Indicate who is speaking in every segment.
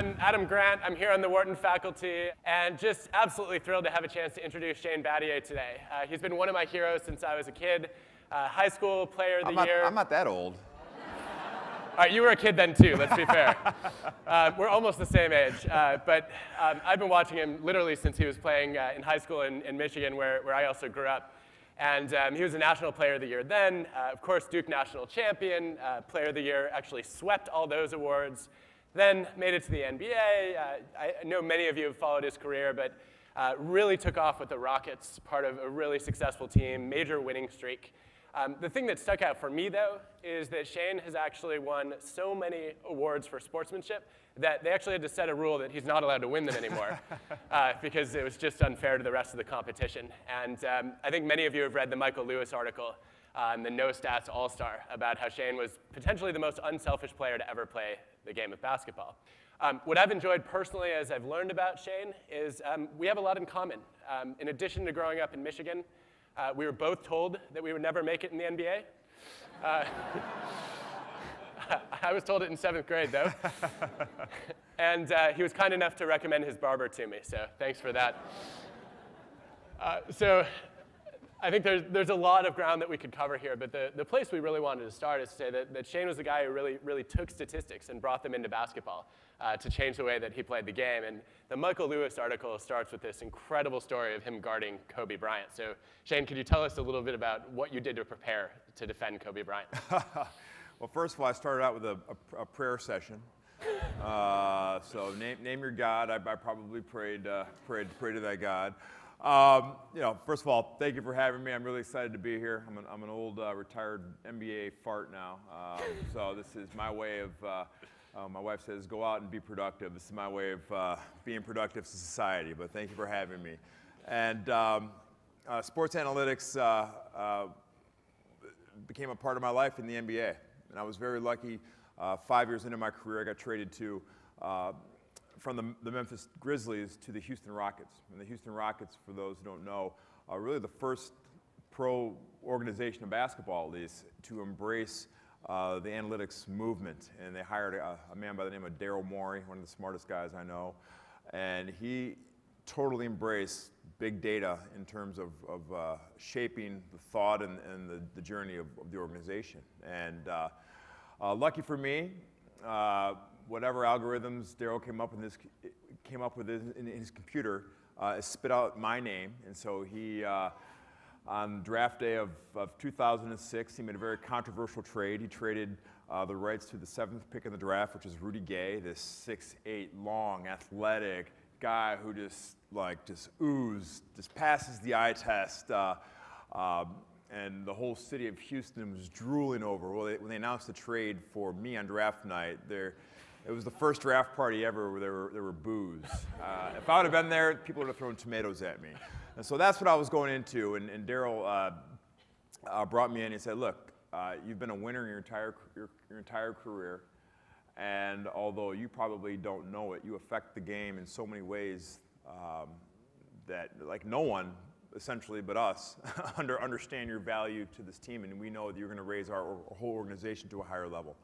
Speaker 1: I'm Adam Grant. I'm here on the Wharton faculty, and just absolutely thrilled to have a chance to introduce Shane Battier today. He's been one of my heroes since I was a kid. High school player of the year.
Speaker 2: I'm not that old.
Speaker 1: All right, you were a kid then too, let's be fair. We're almost the same age. But I've been watching him literally since he was playing in high school in Michigan, where I also grew up. And he was a National Player of the Year then. Of course, Duke National Champion, Player of the Year, actually swept all those awards. Then made it to the NBA. I know many of you have followed his career, but really took off with the Rockets, part of a really successful team, major winning streak. The thing that stuck out for me, though, is that Shane has actually won so many awards for sportsmanship that they actually had to set a rule that he's not allowed to win them anymore because it was just unfair to the rest of the competition. And I think many of you have read the Michael Lewis article, the No Stats All-Star, about how Shane was potentially the most unselfish player to ever play the game of basketball. What I've enjoyed personally as I've learned about Shane is we have a lot in common. In addition to growing up in Michigan, we were both told that we would never make it in the NBA. I was told it in 7th grade, though. And he was kind enough to recommend his barber to me, so thanks for that. So I think there's a lot of ground that we could cover here, but the place we really wanted to start is to say that Shane was the guy who really took statistics and brought them into basketball to change the way that he played the game. And the Michael Lewis article starts with this incredible story of him guarding Kobe Bryant. So Shane, could you tell us a little bit about what you did to prepare to defend Kobe Bryant?
Speaker 2: Well, first of all, I started out with a prayer session. So name your God. I probably prayed to that God. First of all, thank you for having me. I'm really excited to be here. I'm an old retired NBA fart now. So this is my way of, my wife says, go out and be productive. This is my way of being productive to society, but thank you for having me. And sports analytics became a part of my life in the NBA. And I was very lucky. 5 years into my career, I got traded to from the Memphis Grizzlies to the Houston Rockets. And the Houston Rockets, for those who don't know, are really the first pro organization of basketball, at least, to embrace the analytics movement. And they hired a man by the name of Daryl Morey, one of the smartest guys I know. And he totally embraced big data in terms of shaping the thought and the journey of the organization. And lucky for me, whatever algorithms Daryl came up with in his computer, spit out my name. And so he, on draft day of 2006, he made a very controversial trade. He traded the rights to the 7th pick in the draft, which is Rudy Gay, this 6'8", long, athletic guy who just oozed, just passes the eye test. And the whole city of Houston was drooling over. Well, when they announced the trade for me on draft night, it was the first draft party ever where there were boos. If I would have been there, people would have thrown tomatoes at me. And so that's what I was going into. And Daryl brought me in and said, look, you've been a winner in your entire career. And although you probably don't know it, you affect the game in so many ways that no one, essentially, but us, understand your value to this team, and we know that you're going to raise our whole organization to a higher level.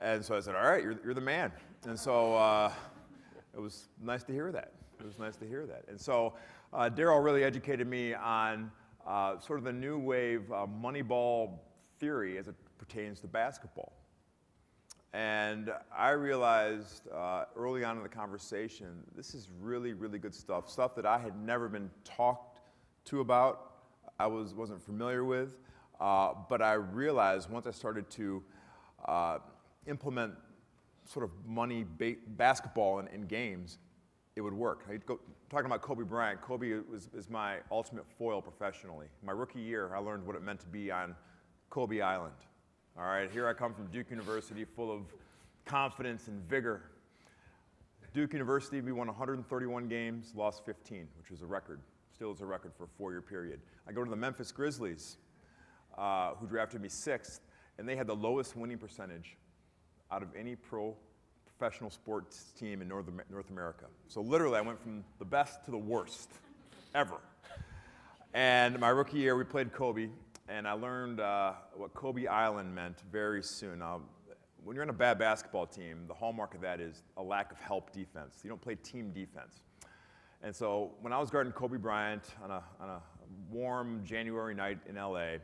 Speaker 2: And so I said, all right, you're the man. And so it was nice to hear that. It was nice to hear that. And so Daryl really educated me on sort of the new wave Moneyball theory as it pertains to basketball. And I realized early on in the conversation, this is really, really good stuff that I had never been talked to about, I wasn't familiar with, but I realized once I started to implement sort of money basketball in games, it would work. Talking about Kobe Bryant, Kobe is my ultimate foil professionally. My rookie year, I learned what it meant to be on Kobe Island. All right, here I come from Duke University, full of confidence and vigor. Duke University, we won 131 games, lost 15, which was a record. Still is a record for a 4-year period. I go to the Memphis Grizzlies, who drafted me 6th, and they had the lowest winning percentage out of any professional sports team in North America. So literally, I went from the best to the worst ever. And my rookie year, we played Kobe, and I learned what Kobe Island meant very soon. Now, when you're on a bad basketball team, the hallmark of that is a lack of help defense. You don't play team defense. And so when I was guarding Kobe Bryant on a warm January night in LA,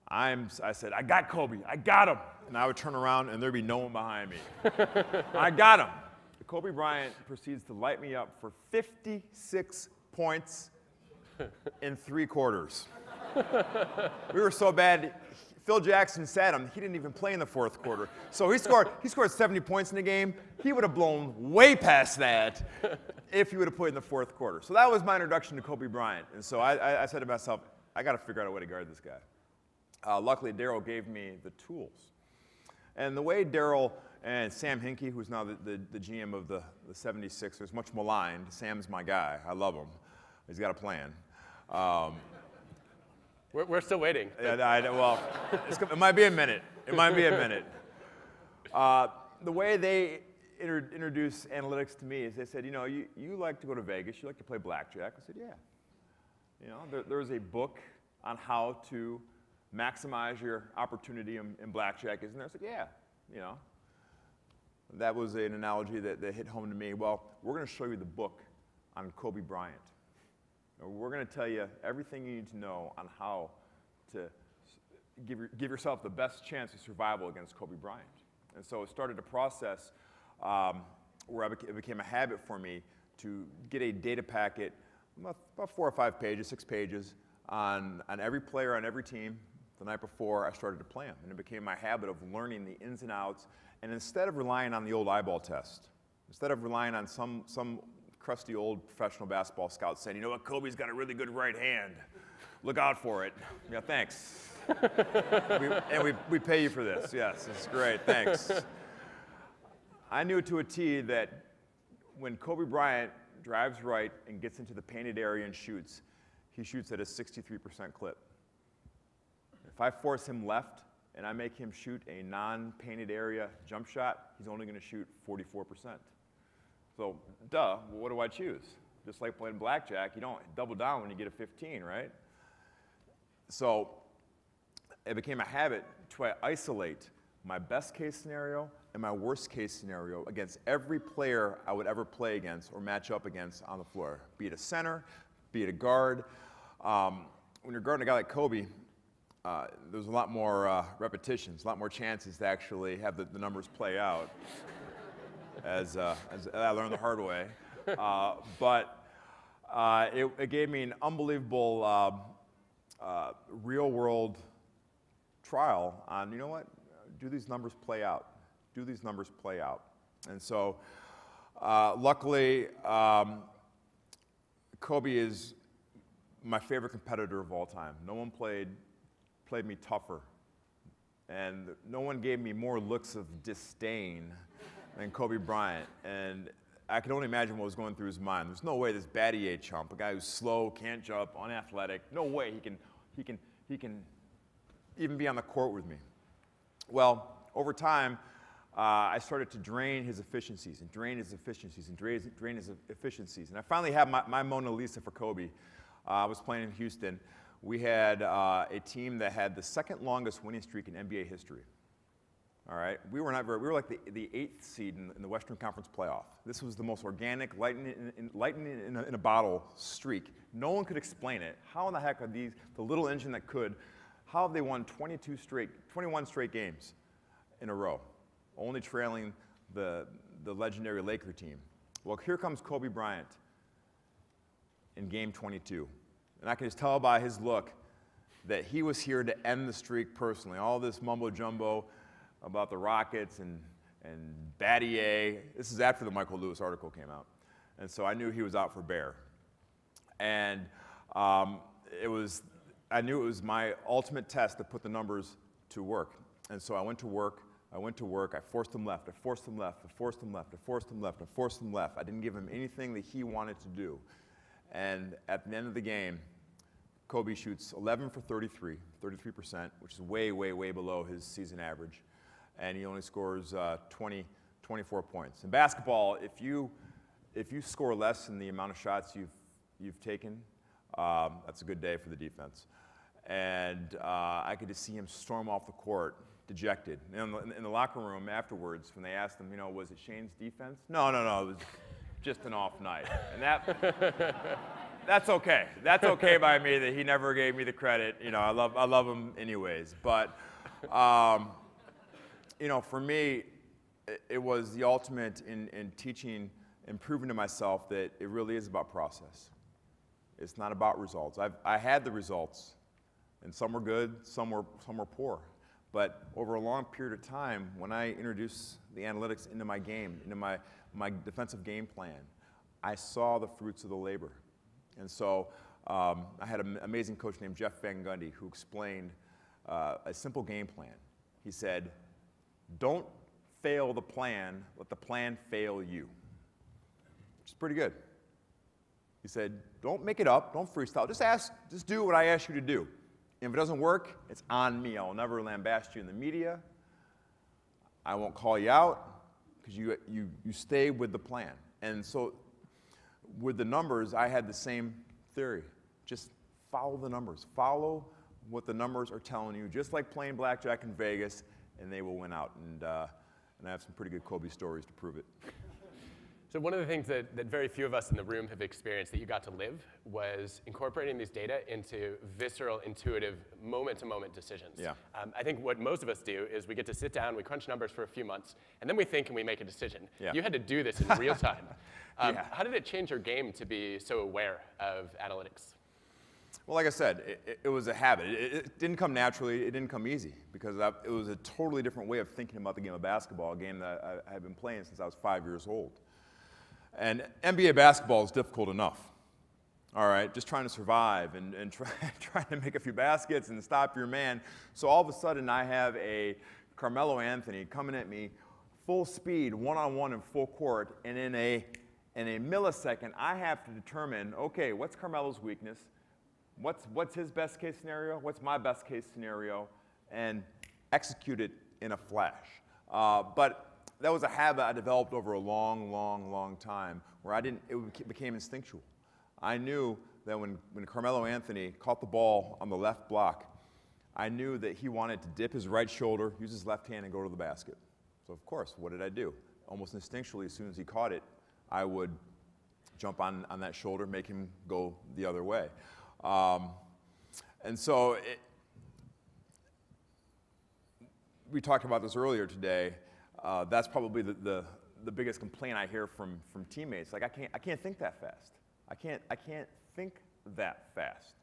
Speaker 2: I said, I got Kobe, I got him. And I would turn around and there'd be no one behind me. I got him. Kobe Bryant proceeds to light me up for 56 points in 3 quarters. We were so bad, Phil Jackson sat him. He didn't even play in the 4th quarter. So he scored 70 points in the game. He would have blown way past that if he would have played in the 4th quarter. So that was my introduction to Kobe Bryant. And so I said to myself, I got to figure out a way to guard this guy. Luckily, Daryl gave me the tools. And the way Daryl and Sam Hinkie, who's now the GM of the 76ers, much maligned. Sam's my guy. I love him. He's got a plan.
Speaker 1: We're still waiting.
Speaker 2: Yeah, well, it might be a minute. It might be a minute. The way they introduced analytics to me is they said, you know, you like to go to Vegas. You like to play blackjack. I said, yeah. You know, there's a book on how to maximize your opportunity in blackjack, isn't there? I said, yeah. You know, that was an analogy that hit home to me. Well, we're going to show you the book on Kobe Bryant. We're going to tell you everything you need to know on how to give yourself the best chance of survival against Kobe Bryant. And so it started a process where it became a habit for me to get a data packet, about 4 or 5 pages, 6 pages, on every player on every team the night before I started to play them. And it became my habit of learning the ins and outs. And instead of relying on the old eyeball test, instead of relying on some crusty old professional basketball scout saying, you know what, Kobe's got a really good right hand. Look out for it. Yeah, thanks. we pay you for this. Yes, it's great, thanks. I knew to a T that when Kobe Bryant drives right and gets into the painted area and shoots, he shoots at a 63% clip. If I force him left and I make him shoot a non-painted area jump shot, he's only going to shoot 44%. So, duh, well, what do I choose? Just like playing blackjack, you don't double down when you get a 15, right? So it became a habit to isolate my best case scenario and my worst case scenario against every player I would ever play against or match up against on the floor, be it a center, be it a guard. When you're guarding a guy like Kobe, there's a lot more repetitions, a lot more chances to actually have the numbers play out. As I learned the hard way. But it gave me an unbelievable real-world trial on, you know what, do these numbers play out? Do these numbers play out? And so, luckily, Kobe is my favorite competitor of all time. No one played me tougher. And no one gave me more looks of disdain than Kobe Bryant, and I can only imagine what was going through his mind. There's no way this Battier chump, a guy who's slow, can't jump, unathletic, no way he can even be on the court with me. Well, over time, I started to drain his efficiencies and drain his efficiencies and drain his efficiencies, and I finally had my Mona Lisa for Kobe. I was playing in Houston. We had a team that had the 2nd longest winning streak in NBA history. All right, we were like the 8th seed in the Western Conference playoff. This was the most organic, lightning in a bottle streak. No one could explain it. How in the heck are the little engine that could, how have they won 21 straight games in a row, only trailing the legendary Laker team? Well, here comes Kobe Bryant in game 22. And I can just tell by his look that he was here to end the streak personally. All this mumbo-jumbo about the Rockets and Battier. This is after the Michael Lewis article came out. And so I knew he was out for bear. And I knew it was my ultimate test to put the numbers to work. And so I went to work, I forced him left, I forced him left, I forced him left, I forced him left, I forced him left. I didn't give him anything that he wanted to do. And at the end of the game, Kobe shoots 11 for 33%, which is way, way, way below his season average. And he only scores 24 points. In basketball, if you score less than the amount of shots you've taken, that's a good day for the defense. And I could just see him storm off the court, dejected. In the locker room afterwards, when they asked him, was it Shane's defense? No, it was just an off night. And that's okay. That's okay by me that he never gave me the credit. I love him anyways. But, for me, it was the ultimate in teaching and proving to myself that it really is about process. It's not about results. I had the results, and some were good, some were poor. But over a long period of time, when I introduced the analytics into my game, into my defensive game plan, I saw the fruits of the labor. And so I had an amazing coach named Jeff Van Gundy who explained a simple game plan. He said, don't fail the plan, let the plan fail you. Which is pretty good. He said, don't make it up, don't freestyle, just do what I ask you to do. And if it doesn't work, it's on me. I will never lambaste you in the media. I won't call you out because you stay with the plan. And so with the numbers, I had the same theory. Just follow the numbers. Follow what the numbers are telling you, just like playing blackjack in Vegas, and they will win out. And I have some pretty good Kobe stories to prove it.
Speaker 1: So one of the things that very few of us in the room have experienced that you got to live was incorporating these data into visceral, intuitive, moment-to-moment decisions.
Speaker 2: Yeah.
Speaker 1: I think what most of us do is we get to sit down, we crunch numbers for a few months, and then we think and we make a decision.
Speaker 2: Yeah.
Speaker 1: You had to do this in real time.
Speaker 2: Yeah.
Speaker 1: How did it change your game to be so aware of analytics?
Speaker 2: Well, like I said, it was a habit. It didn't come naturally. It didn't come easy because it was a totally different way of thinking about the game of basketball, a game that I had been playing since I was 5 years old. And NBA basketball is difficult enough, all right? Just trying to survive and trying to make a few baskets and stop your man. So all of a sudden, I have a Carmelo Anthony coming at me full speed, one-on-one in full court, and in a millisecond, I have to determine, okay, what's Carmelo's weakness? What's his best case scenario? What's my best case scenario? And execute it in a flash. But that was a habit I developed over a long time where it became instinctual. I knew that when Carmelo Anthony caught the ball on the left block, I knew that he wanted to dip his right shoulder, use his left hand, and go to the basket. So of course, what did I do? Almost instinctually, as soon as he caught it, I would jump on that shoulder, make him go the other way. And so we talked about this earlier today. That's probably the biggest complaint I hear from teammates. Like, I can't think that fast. I can't think that fast.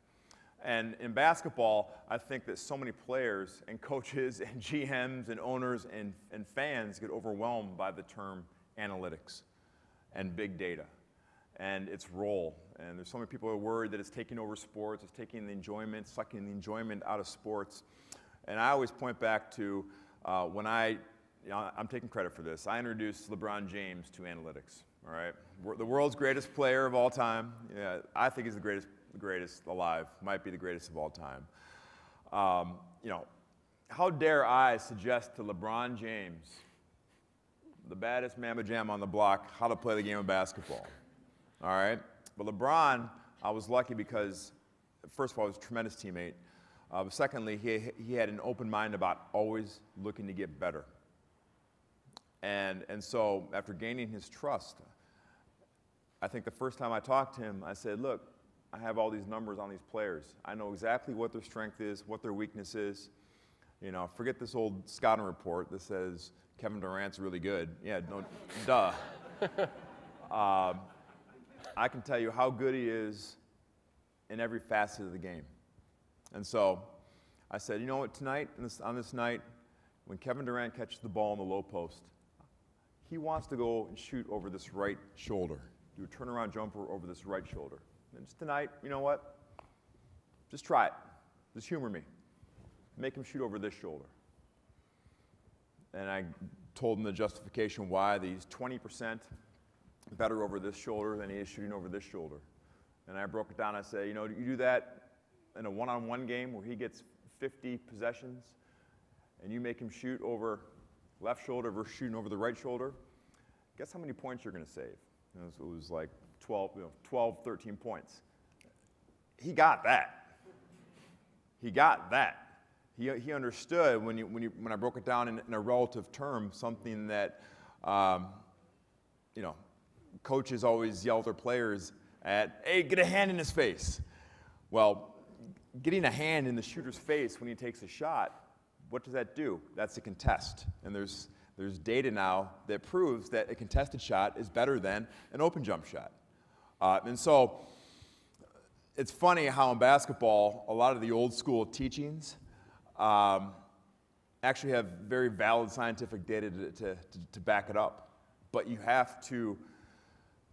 Speaker 2: And in basketball, I think that so many players and coaches and GMs and owners and fans get overwhelmed by the term analytics and big data and its role. And there's so many people who are worried that it's taking over sports, it's taking the enjoyment, sucking the enjoyment out of sports. And I always point back to when I'm taking credit for this. I introduced LeBron James to analytics, all right? The world's greatest player of all time. Yeah, I think he's the greatest alive, might be the greatest of all time. How dare I suggest to LeBron James, the baddest mamma jam on the block, how to play the game of basketball, all right? But LeBron, I was lucky because, first of all, he was a tremendous teammate. But secondly, he had an open mind about always looking to get better. And so after gaining his trust, I think the first time I talked to him, I said, look, I have all these numbers on these players. I know exactly what their strength is, what their weakness is. Forget this old scouting report that says Kevin Durant's really good. Yeah, no, duh. I can tell you how good he is in every facet of the game. And so I said, you know what, tonight, on this night, when Kevin Durant catches the ball in the low post, he wants to go and shoot over this right shoulder, do a turnaround jumper over this right shoulder. And just tonight, you know what? Just try it. Just humor me. Make him shoot over this shoulder. And I told him the justification why that he's 20% better over this shoulder than he is shooting over this shoulder. And I broke it down. I said, you do that in a one-on-one game where he gets 50 possessions, and you make him shoot over left shoulder versus shooting over the right shoulder, guess how many points you're going to save? It was like 12, 13 points. He got that. He got that. He understood when I broke it down in a relative term, something that coaches always yell at their players at, hey, get a hand in his face. Well, getting a hand in the shooter's face when he takes a shot, what does that do? That's a contest. And there's data now that proves that a contested shot is better than an open jump shot. And so it's funny how in basketball, a lot of the old school teachings actually have very valid scientific data to back it up. But you have to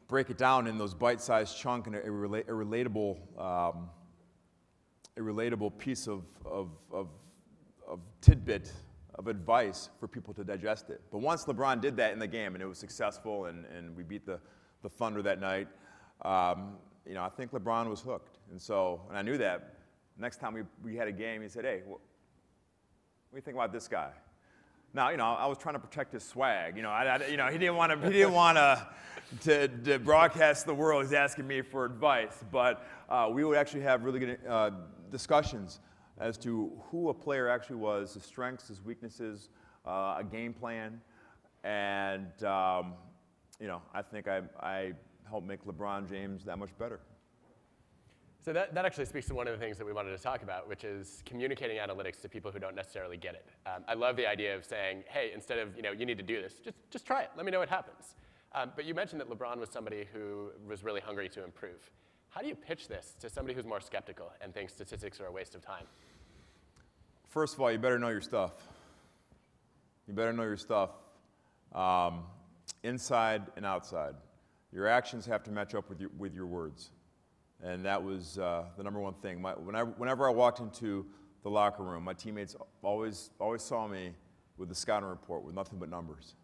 Speaker 2: break it down in those bite-sized chunk and a relatable piece of tidbit of advice for people to digest it. But once LeBron did that in the game and it was successful and we beat the Thunder that night, I think LeBron was hooked. And I knew that. Next time we had a game, he said, hey, what do you think about this guy? Now, I was trying to protect his swag. He didn't want to broadcast to the world. He's asking me for advice. But we would actually have really good discussions as to who a player actually was, his strengths, his weaknesses, a game plan. And, I think I helped make LeBron James that much better.
Speaker 1: So that actually speaks to one of the things that we wanted to talk about, which is communicating analytics to people who don't necessarily get it. I love the idea of saying, hey, instead of, you need to do this, just try it. Let me know what happens. But you mentioned that LeBron was somebody who was really hungry to improve. How do you pitch this to somebody who's more skeptical and thinks statistics are a waste of time?
Speaker 2: First of all, you better know your stuff. You better know your stuff inside and outside. Your actions have to match up with your words. And that was the number one thing. Whenever I walked into the locker room, my teammates always saw me with the scouting report with nothing but numbers.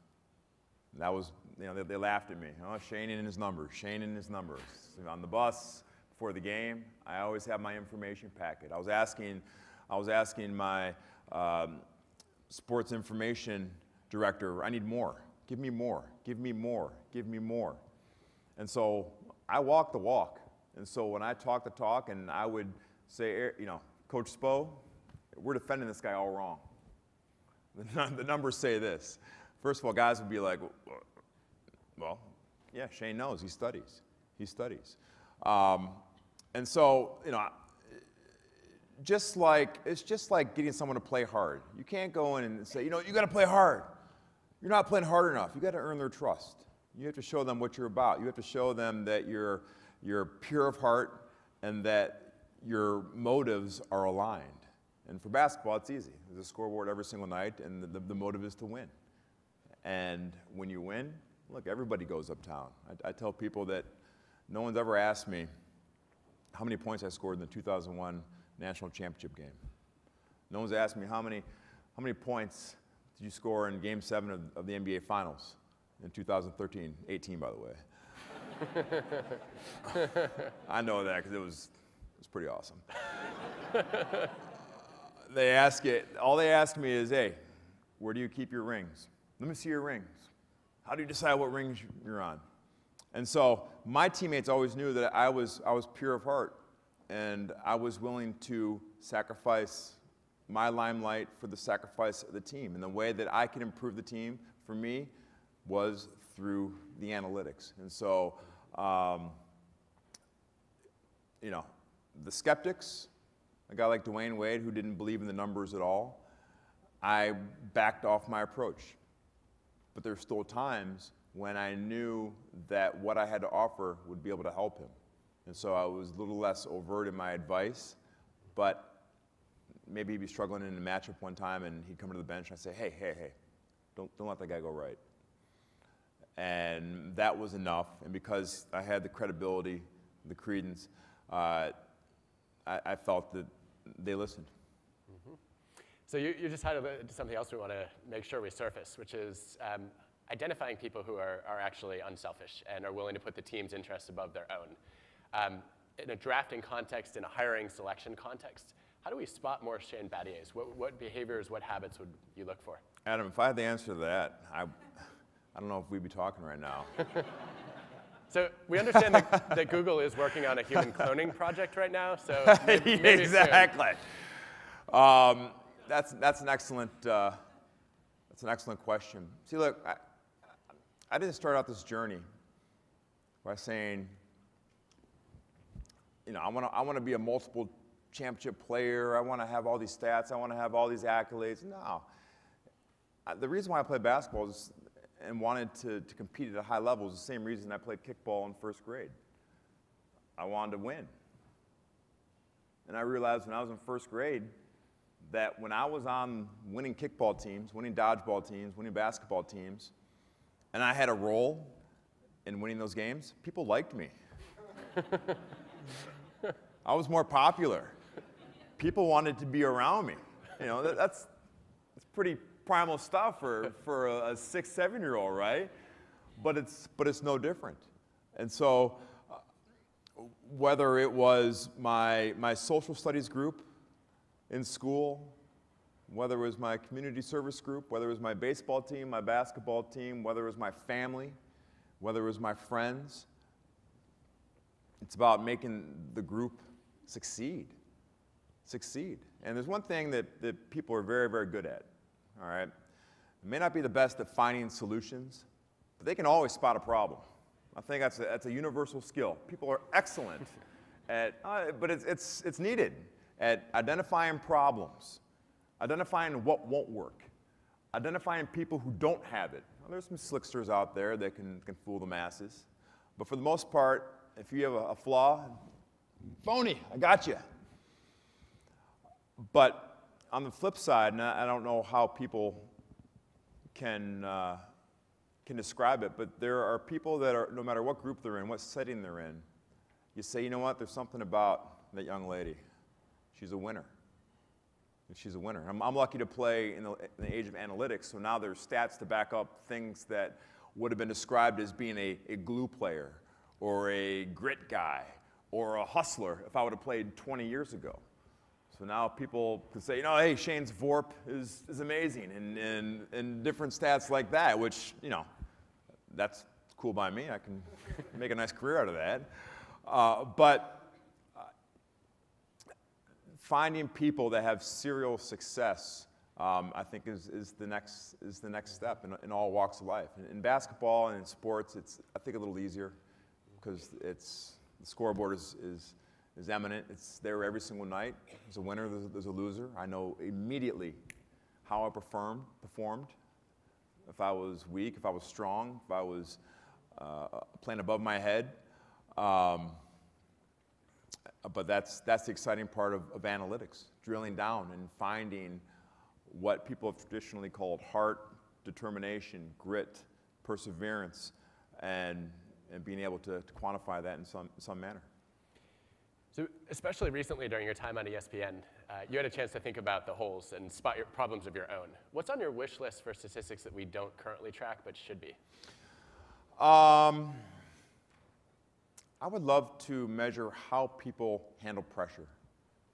Speaker 2: And that was, they laughed at me. Oh, Shane and his numbers, Shane and his numbers. On the bus before the game, I always have my information packet. I was asking my sports information director, I need more. Give me more. Give me more. Give me more. And so I walk the walk. And so when I talk the talk and I would say, Coach Spo, we're defending this guy all wrong. The numbers say this. First of all, guys would be like, well, yeah, Shane knows. He studies. He studies. And so, it's just like getting someone to play hard. You can't go in and say, you got to play hard. You're not playing hard enough. You got to earn their trust. You have to show them what you're about. You have to show them that you're pure of heart and that your motives are aligned. And for basketball, it's easy. There's a scoreboard every single night, and the motive is to win. And when you win, look, everybody goes uptown. I tell people that no one's ever asked me how many points I scored in the 2001 National Championship game. No one's asked me how many points did you score in Game 7 of the NBA Finals in 2013-18, by the way. I know that because it was pretty awesome. All they ask me is, hey, where do you keep your rings? Let me see your rings. How do you decide what rings you're on? And so my teammates always knew that I was pure of heart, and I was willing to sacrifice my limelight for the sacrifice of the team. And the way that I could improve the team, for me, was through the analytics. And so, the skeptics, a guy like Dwayne Wade who didn't believe in the numbers at all, I backed off my approach. But there's still times when I knew that what I had to offer would be able to help him. And so I was a little less overt in my advice, but maybe he'd be struggling in a matchup one time and he'd come to the bench and I'd say, hey, don't let that guy go right. And that was enough. And because I had the credibility, the credence, I felt that they listened.
Speaker 1: Mm-hmm. So you just highlighted something else we want to make sure we surface, which is identifying people who are actually unselfish and are willing to put the team's interests above their own. In a drafting context, in a hiring selection context, how do we spot more Shane Battiers? What behaviors, what habits would you look for?
Speaker 2: Adam, if I had the answer to that, I don't know if we'd be talking right now.
Speaker 1: So we understand that Google is working on a human cloning project right now. So maybe
Speaker 2: exactly. That's an excellent question. See, look, I didn't start out this journey by saying, you know, I want to be a multiple championship player. I want to have all these stats. I want to have all these accolades. No. The reason why I played basketball and wanted to compete at a high level is the same reason I played kickball in first grade. I wanted to win. And I realized when I was in first grade that when I was on winning kickball teams, winning dodgeball teams, winning basketball teams, and I had a role in winning those games, people liked me. I was more popular. People wanted to be around me. You know, that's pretty primal stuff for a 6-, 7-year-old, right? But it's no different. And so whether it was my social studies group in school, whether it was my community service group, whether it was my baseball team, my basketball team, whether it was my family, whether it was my friends, it's about making the group succeed. And there's one thing that people are very, very good at, all right? They may not be the best at finding solutions, but they can always spot a problem. I think that's a universal skill. People are excellent at, but it's needed at identifying problems, identifying what won't work, identifying people who don't have it. Well, there's some slicksters out there that can fool the masses, but for the most part, if you have a flaw, phony, I got you. But on the flip side, and I don't know how people can describe it, but there are people that are, no matter what group they're in, what setting they're in, you say, you know what, there's something about that young lady. She's a winner. She's a winner. I'm lucky to play in the age of analytics, so now there's stats to back up things that would have been described as being a glue player or a grit guy or a hustler if I would have played 20 years ago. So now people can say, you know, hey, Shane's VORP is amazing, and different stats like that, which, you know, that's cool by me. I can make a nice career out of that. But finding people that have serial success, I think, is the next step in all walks of life. In basketball and in sports, it's, I think, a little easier because the scoreboard is eminent. It's there every single night. There's a winner, there's a loser. I know immediately how I performed, if I was weak, if I was strong, if I was playing above my head. But that's the exciting part of analytics, drilling down and finding what people have traditionally called heart, determination, grit, perseverance, and being able to quantify that in some manner.
Speaker 1: So especially recently during your time on ESPN, you had a chance to think about the holes and spot your problems of your own. What's on your wish list for statistics that we don't currently track but should be?
Speaker 2: I would love to measure how people handle pressure.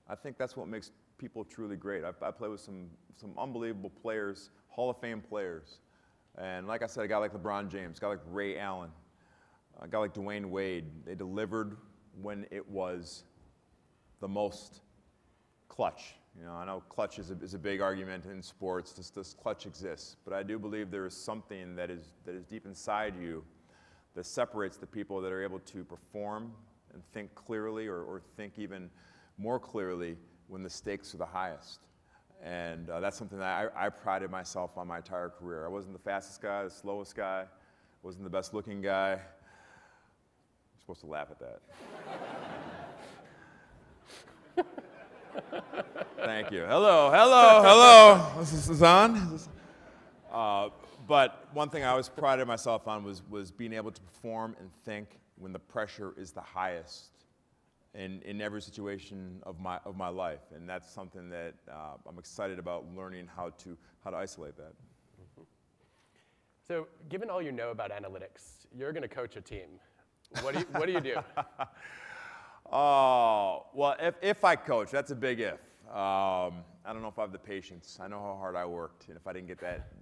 Speaker 2: I think that's what makes people truly great. I play with some unbelievable players, Hall of Fame players. And like I said, a guy like LeBron James, a guy like Ray Allen, a guy like Dwayne Wade, they delivered when it was the most clutch. You know, I know clutch is a big argument in sports. Does clutch exist? But I do believe there is something that is deep inside you that separates the people that are able to perform and think clearly or think even more clearly when the stakes are the highest. And that's something that I prided myself on my entire career. I wasn't the fastest guy, the slowest guy, wasn't the best looking guy. You're supposed to laugh at that. Thank you. Hello. This is on? But one thing I always prided myself on was being able to perform and think when the pressure is the highest in every situation of my life, and that's something that I'm excited about learning how to isolate that.
Speaker 1: Mm-hmm. So, given all you know about analytics, you're going to coach a team. What do you do?
Speaker 2: Oh, well, if I coach, that's a big if. I don't know if I have the patience. I know how hard I worked, and if I didn't get that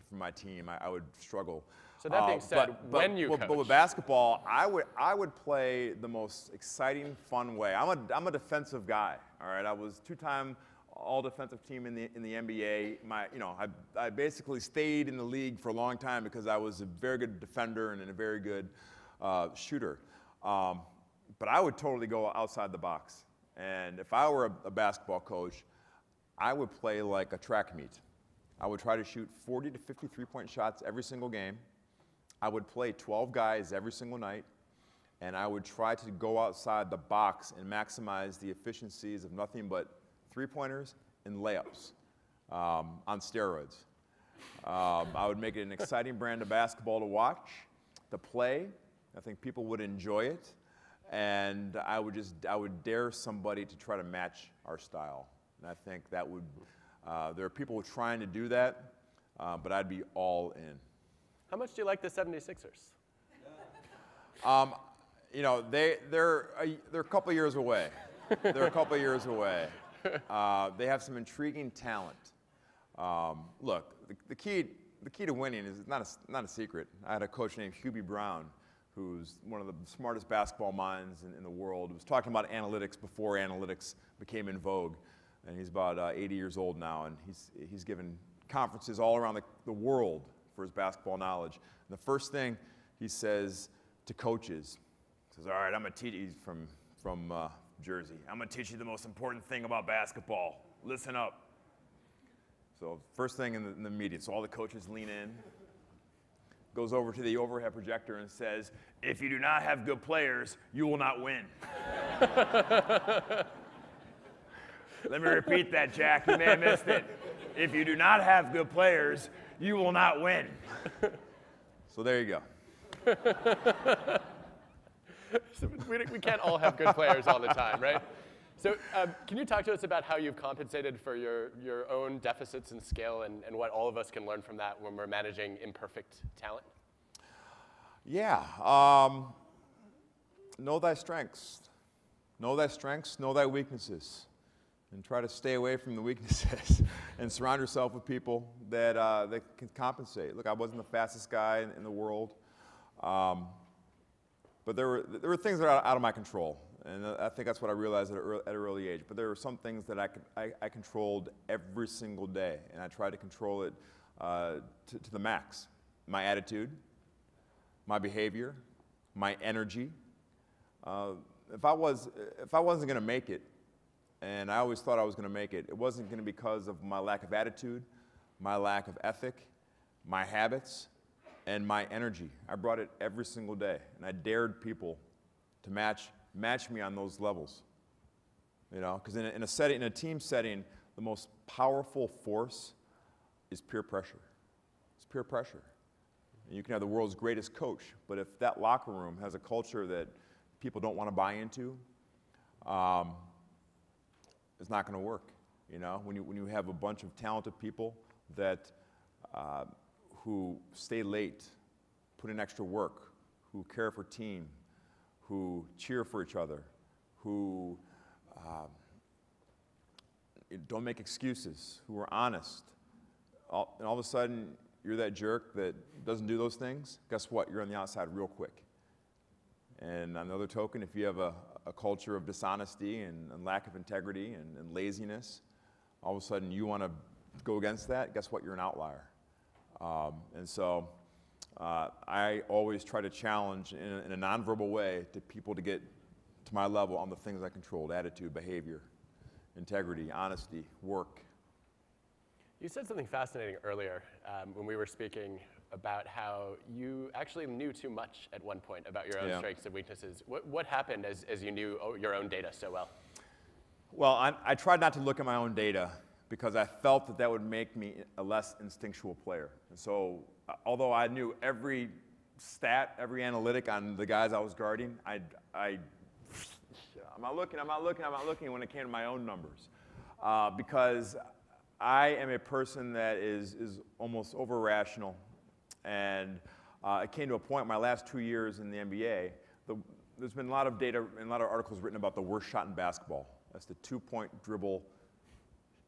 Speaker 2: from my team, I would struggle.
Speaker 1: So that being said, when you coach,
Speaker 2: but with basketball, I would play the most exciting, fun way. I'm a defensive guy. All right, I was two-time all defensive team in the NBA. I basically stayed in the league for a long time because I was a very good defender and a very good shooter. But I would totally go outside the box. And if I were a basketball coach, I would play like a track meet. I would try to shoot 40 to 50 three-point shots every single game. I would play 12 guys every single night. And I would try to go outside the box and maximize the efficiencies of nothing but three-pointers and layups on steroids. I would make it an exciting brand of basketball to watch, to play. I think people would enjoy it. And I would dare somebody to try to match our style. And I think that would, there are people trying to do that, but I'd be all in.
Speaker 1: How much do you like the 76ers?
Speaker 2: They're a couple years away. They're a couple years away. They have some intriguing talent. Look, the key to winning is not a secret. I had a coach named Kobe Bryant, who's one of the smartest basketball minds in the world. He was talking about analytics before analytics became in vogue. And he's about 80 years old now, and he's given conferences all around the world for his basketball knowledge. And the first thing he says to coaches, he says, all right, I'm going to teach you, from Jersey, I'm going to teach you the most important thing about basketball. Listen up. So first thing in the meeting, so all the coaches lean in, goes over to the overhead projector and says, if you do not have good players, you will not win. Let me repeat that, Jack. You may have missed it. If you do not have good players, you will not win. So there you go.
Speaker 1: So we can't all have good players all the time, right? So can you talk to us about how you've compensated for your own deficits in skill and what all of us can learn from that when we're managing imperfect talent?
Speaker 2: Yeah. Know thy strengths. Know thy strengths, know thy weaknesses. And try to stay away from the weaknesses and surround yourself with people that can compensate. Look, I wasn't the fastest guy in the world, but there were things that are out of my control, and I think that's what I realized at an early age. But there were some things that I controlled every single day, and I tried to control it to the max. My attitude, my behavior, my energy. If I wasn't going to make it, and I always thought I was going to make it, it wasn't going to be because of my lack of attitude, my lack of ethic, my habits, and my energy. I brought it every single day, and I dared people to match me on those levels. You know, because in a team setting, the most powerful force is peer pressure. It's peer pressure. And you can have the world's greatest coach, but if that locker room has a culture that people don't want to buy into, it's not going to work. You know, when you have a bunch of talented people that who stay late, put in extra work, who care for team, who cheer for each other, who don't make excuses, who are honest, and all of a sudden you're that jerk that doesn't do those things, guess what? You're on the outside real quick. And on the other token, if you have a culture of dishonesty and lack of integrity and laziness, all of a sudden you want to go against that, guess what? You're an outlier. And so I always try to challenge in a nonverbal way to people to get to my level on the things I controlled: attitude, behavior, integrity, honesty, work.
Speaker 1: You said something fascinating earlier when we were speaking about how you actually knew too much at one point about your own strengths and weaknesses. What happened as you knew your own data so well?
Speaker 2: Well, I tried not to look at my own data because I felt that would make me a less instinctual player. And so, although I knew every stat, every analytic on the guys I was guarding, I'm not looking when it came to my own numbers. Because I am a person that is almost over-rational. And it came to a point in my last 2 years in the NBA, there's been a lot of data and a lot of articles written about the worst shot in basketball. That's the two-point dribble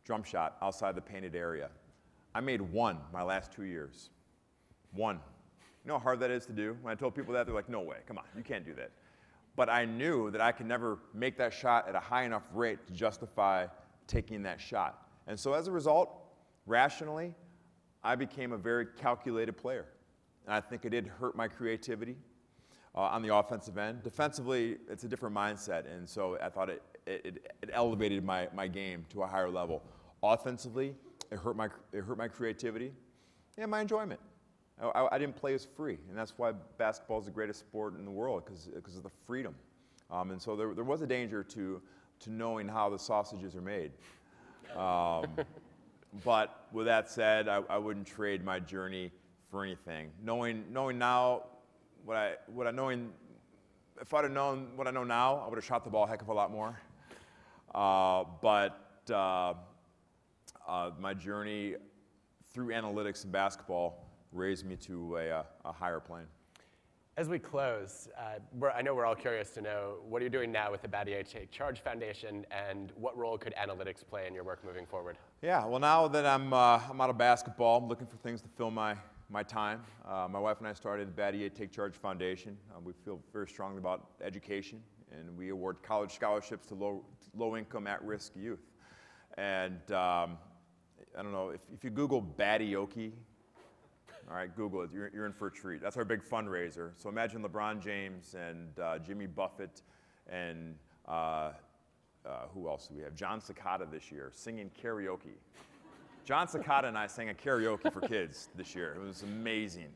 Speaker 2: jump shot outside the painted area. I made one my last 2 years. One. You know how hard that is to do? When I told people that, they're like, no way, come on, you can't do that. But I knew that I could never make that shot at a high enough rate to justify taking that shot. And so as a result, rationally, I became a very calculated player. And I think it did hurt my creativity on the offensive end. Defensively, it's a different mindset, and so I thought it elevated my game to a higher level. Offensively, it hurt my creativity and my enjoyment. I didn't play as free, and that's why basketball is the greatest sport in the world, because of the freedom. And so there was a danger to knowing how the sausages are made. But with that said, I wouldn't trade my journey for anything. Knowing now if I'd have known what I know now, I would have shot the ball a heck of a lot more. But my journey through analytics and basketball raised me to a higher plane.
Speaker 1: As we close, I know we're all curious to know, what are you doing now with the Battier Take Charge Foundation, and what role could analytics play in your work moving forward?
Speaker 2: Yeah, well, now that I'm out of basketball, I'm looking for things to fill my time. My wife and I started the Battier Take Charge Foundation. We feel very strongly about education, and we award college scholarships to low-income, at-risk youth. And I don't know, if you Google Battioki, all right, Google it. You're in for a treat. That's our big fundraiser. So imagine LeBron James and Jimmy Buffett and who else do we have? John Cicada this year singing karaoke. John Cicada and I sang a karaoke for kids this year. It was amazing.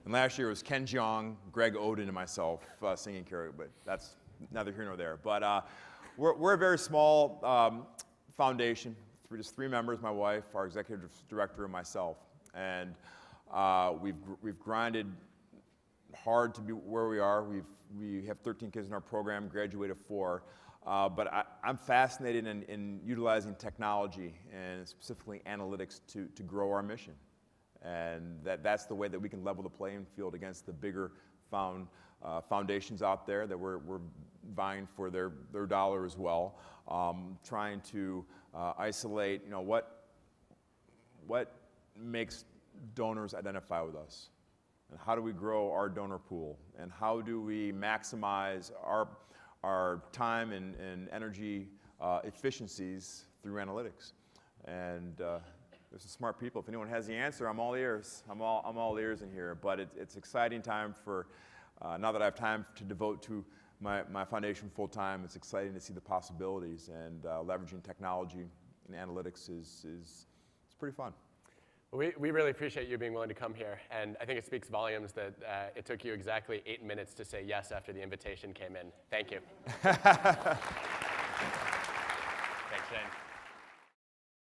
Speaker 2: And last year it was Ken Jeong, Greg Oden, and myself singing karaoke, but that's neither here nor there. But we're a very small foundation. Just 3 members, my wife, our executive director, and myself. And we've grinded hard to be where we are. We have 13 kids in our program, graduated 4. But I'm fascinated in utilizing technology and specifically analytics to grow our mission. And that's the way that we can level the playing field against the bigger foundations out there that we're vying for their dollar as well. Trying to isolate, what makes donors identify with us, and how do we grow our donor pool, and how do we maximize our time and energy efficiencies through analytics. And there's some smart people. If anyone has the answer, I'm all ears. I'm all ears in here. But it's exciting time for, now that I have time to devote to my foundation full time, it's exciting to see the possibilities, and leveraging technology and analytics is pretty fun.
Speaker 1: We really appreciate you being willing to come here, and I think it speaks volumes that it took you exactly 8 minutes to say yes after the invitation came in. Thank you. Thanks, Shane.